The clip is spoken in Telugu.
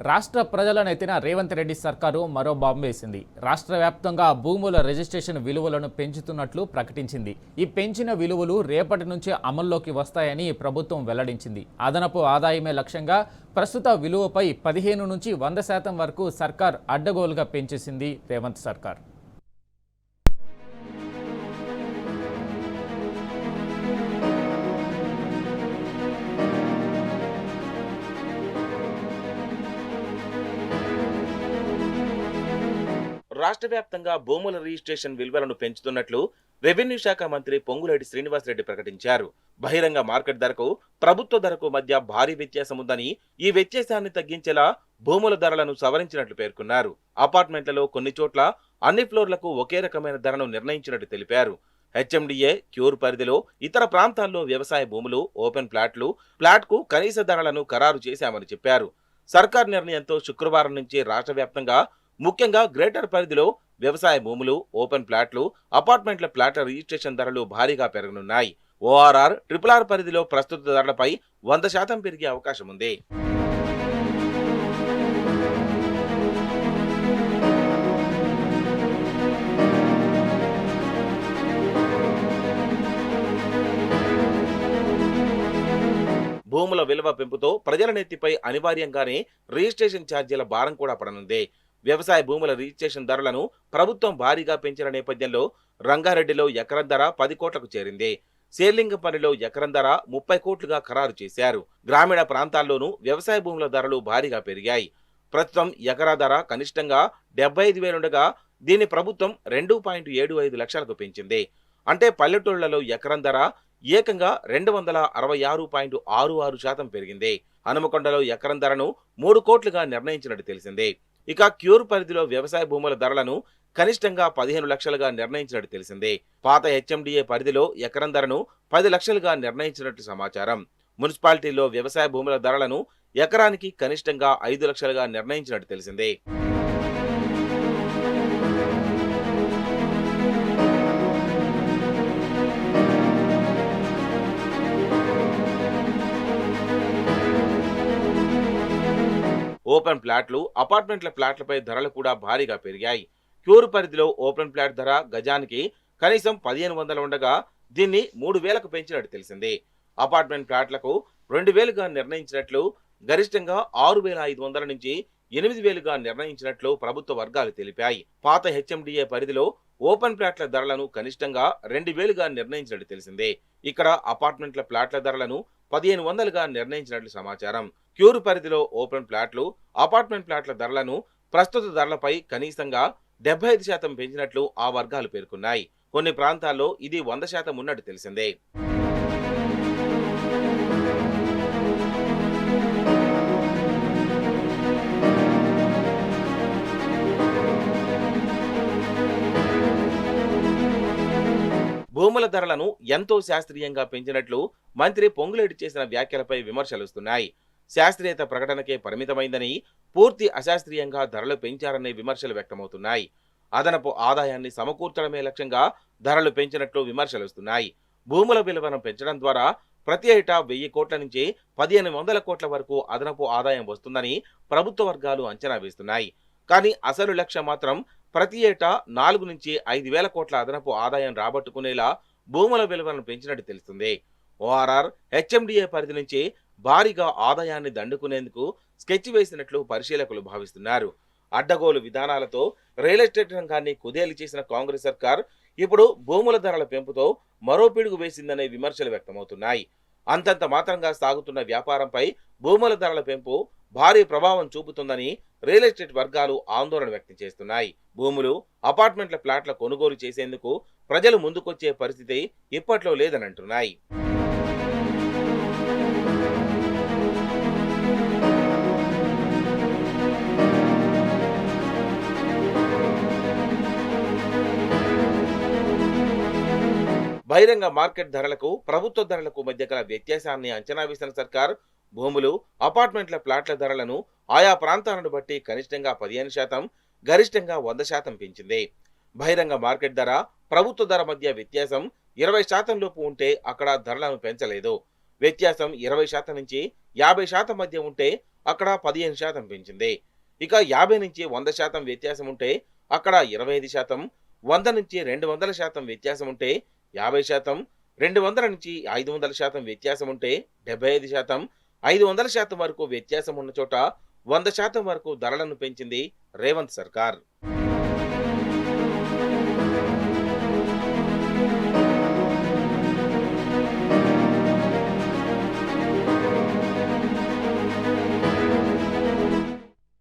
రాష్ట్ర ప్రజలను ఎత్తిన రేవంత్ రెడ్డి సర్కారు మరో బాంబు వేసింది. రాష్ట్ర వ్యాప్తంగా భూముల రిజిస్ట్రేషన్ విలువలను పెంచుతున్నట్లు ప్రకటించింది. ఈ పెంచిన విలువలు రేపటి నుంచి అమల్లోకి వస్తాయని ప్రభుత్వం వెల్లడించింది. అదనపు ఆదాయమే లక్ష్యంగా ప్రస్తుత విలువపై 15 నుంచి 100% వరకు సర్కార్ అడ్డగోలుగా పెంచేసింది రేవంత్ సర్కార్. రాష్ట్ర వ్యాప్తంగా భూముల రిజిస్ట్రేషన్ విలువలను పెంచుతున్నట్లు రెవెన్యూ శాఖ మంత్రి పొంగులేటి శ్రీనివాసరెడ్డి ప్రకటించారు. బహిరంగ మార్కెట్ ధరకు ప్రభుత్వ ధరకు మధ్య భారీ వ్యత్యాసం ఉందని, ఈ వ్యత్యాసాన్ని తగ్గించేలా భూముల ధరలను సవరించినట్లు పేర్కొన్నారు. అపార్ట్మెంట్లలో కొన్ని చోట్ల అన్ని ఫ్లోర్లకు ఒకే రకమైన ధరను నిర్ణయించినట్టు తెలిపారు. హెచ్ఎండిఏ క్యూర్ పరిధిలో ఇతర ప్రాంతాల్లో వ్యవసాయ భూములు, ఓపెన్ ప్లాట్కు కనీస ధరలను ఖరారు చేశామని చెప్పారు. సర్కార్ నిర్ణయంతో శుక్రవారం నుంచి రాష్ట్ర వ్యాప్తంగా ముఖ్యంగా గ్రేటర్ పరిధిలో వ్యవసాయ భూములు, ఓపెన్ ప్లాట్లు, అపార్ట్మెంట్ల ప్లాట్ల రిజిస్ట్రేషన్ ధరలు భారీగా పెరగనున్నాయి. ఓఆర్ఆర్, RRR పరిధిలో ప్రస్తుత ధరలపై 100% పెరిగే అవకాశం ఉంది. భూముల విలువ పెంపుతో ప్రజల నెత్తిపై అనివార్యంగానే రిజిస్ట్రేషన్ ఛార్జీల భారం కూడా పడనుంది. వ్యవసాయ భూముల రిజిస్ట్రేషన్ ధరలను ప్రభుత్వం భారీగా పెంచిన నేపథ్యంలో రంగారెడ్డిలో ఎకరం ధర 10 కోట్లకు చేరింది. శేర్లింగంపల్లిలో ఎకరం ధర 30 కోట్లుగా ఖరారు చేశారు. గ్రామీణ ప్రాంతాల్లోనూ వ్యవసాయ భూముల ధరలు భారీగా పెరిగాయి. ప్రస్తుతం ఎకరా ధర కనిష్టంగా 75,000 ఉండగా దీన్ని ప్రభుత్వం 2.75 లక్షలకు పెంచింది. అంటే పల్లెటూళ్లలో ఎకరం ధర ఏకంగా 266.66% పెరిగింది. హనుమకొండలో ఎకరం ధరను 3 కోట్లుగా నిర్ణయించినట్టు తెలిసింది. ఇక క్యూర్ పరిధిలో వ్యవసాయ భూముల ధరలను కనిష్టంగా 15 లక్షలుగా నిర్ణయించినట్టు తెలిసింది. పాత హెచ్ఎండిఏ పరిధిలో ఎకరం ధరను 10 లక్షలుగా నిర్ణయించినట్టు సమాచారం. మున్సిపాలిటీలో వ్యవసాయ భూముల ధరలను ఎకరానికి కనిష్టంగా 5 లక్షలుగా నిర్ణయించినట్టు తెలిసింది. ఓపెన్ ప్లాట్లు, అపార్ట్మెంట్ల ప్లాట్లపై ధరలు కూడా భారీగా పెరిగాయి. క్యూర్ పరిధిలో ఓపెన్ ప్లాట్ ధర గజానికి కనీసం 1500 ఉండగా దీన్ని 3000కు పెంచినట్టు తెలిసింది. అపార్ట్మెంట్ ప్లాట్లకు 2000గా నిర్ణయించినట్లు, గరిష్టంగా 6500 నుంచి 8000గా నిర్ణయించినట్లు ప్రభుత్వ వర్గాలు తెలిపాయి. పాత హెచ్ఎండిఏ పరిధిలో ఓపెన్ ప్లాట్ల ధరలను కనిష్టంగా 2000గా నిర్ణయించినట్టు తెలిసింది. ఇక్కడ అపార్ట్మెంట్ల ప్లాట్ల ధరలను 1500గా నిర్ణయించినట్లు సమాచారం. క్యూర్ పరిధిలో ఓపెన్ ప్లాట్లు, అపార్ట్మెంట్ ప్లాట్ల ధరలను ప్రస్తుత ధరలపై కనీసంగా 75% పెంచినట్లు ఆ వర్గాలు పేర్కొన్నాయి. కొన్ని ప్రాంతాల్లో ఇది 100% ఉన్నట్టు తెలిసిందే. భూముల ధరలను ఎంతో శాస్త్రీయంగా పెంచినట్లు మంత్రి పొంగులేటి చేసిన వ్యాఖ్యలపై విమర్శలుస్తున్నాయి. శాస్త్రీయత ప్రకటనకే పరిమితమైందని, పూర్తి అశాస్త్రీయంగా ధరలు పెంచారనే విమర్శలు వ్యక్తమవుతున్నాయి. అదనపు ఆదాయాన్ని సమకూర్చడమే లక్ష్యంగా ధరలు పెంచినట్లు విమర్శలుస్తున్నాయి. భూముల విలువను పెంచడం ద్వారా ప్రతి ఏటా 1000 కోట్ల నుంచి 1500 కోట్ల వరకు అదనపు ఆదాయం వస్తుందని ప్రభుత్వ వర్గాలు అంచనా వేస్తున్నాయి. కానీ అసలు లక్ష్యం మాత్రం ప్రతి ఏటా 4 నుంచి 5,000 కోట్ల అదనపు ఆదాయం రాబట్టుకునేలా భూముల విలువలను పెంచినట్టు తెలుస్తుంది. ఓఆర్ఆర్, హెచ్ఎండిఏ పరిధి నుంచి భారీగా ఆదాయాన్ని దండుకునేందుకు స్కెచ్ వేసినట్లు పరిశీలకులు భావిస్తున్నారు. అడ్డగోలు విధానాలతో రియల్ ఎస్టేట్ రంగాన్ని కుదేలు చేసిన కాంగ్రెస్ సర్కార్ ఇప్పుడు భూముల ధరల పెంపుతో మరో పిడుగు వేసిందనే విమర్శలు వ్యక్తమవుతున్నాయి. అంతంత మాత్రంగా సాగుతున్న వ్యాపారంపై భూముల ధరల పెంపు భారీ ప్రభావం చూపుతుందని రియల్ ఎస్టేట్ వర్గాలు ఆందోళన వ్యక్తం చేస్తున్నాయి. భూములు, అపార్ట్మెంట్ల ప్లాట్ల కొనుగోలు చేసేందుకు ప్రజలు ముందుకొచ్చే పరిస్థితి ఇప్పట్లో లేదని అంటున్నాయి. బహిరంగ మార్కెట్ ధరలకు ప్రభుత్వ ధరలకు మధ్య గల వ్యత్యాసాన్ని అంచనా వేసిన సర్కార్ భూములు, అపార్ట్మెంట్ల ప్లాట్ల ధరలను ఆయా ప్రాంతాలను బట్టి కనిష్టంగా 15%, గరిష్టంగా 100% పెంచింది. బహిరంగ మార్కెట్ ధర, ప్రభుత్వ ధర మధ్య వ్యత్యాసం 20% లోపు ఉంటే అక్కడ ధరలను పెంచలేదు. వ్యత్యాసం 20% నుంచి 50% మధ్య ఉంటే అక్కడ 15% పెంచింది. ఇక 50 నుంచి 100% వ్యత్యాసం ఉంటే అక్కడ 25%, 100 నుంచి 200% వ్యత్యాసం ఉంటే 50%, 200 నుంచి 500% వ్యత్యాసం ఉంటే 75%, 500% వరకు వ్యత్యాసం ఉన్న చోట 100% వరకు ధరలను పెంచింది రేవంత్ సర్కార్.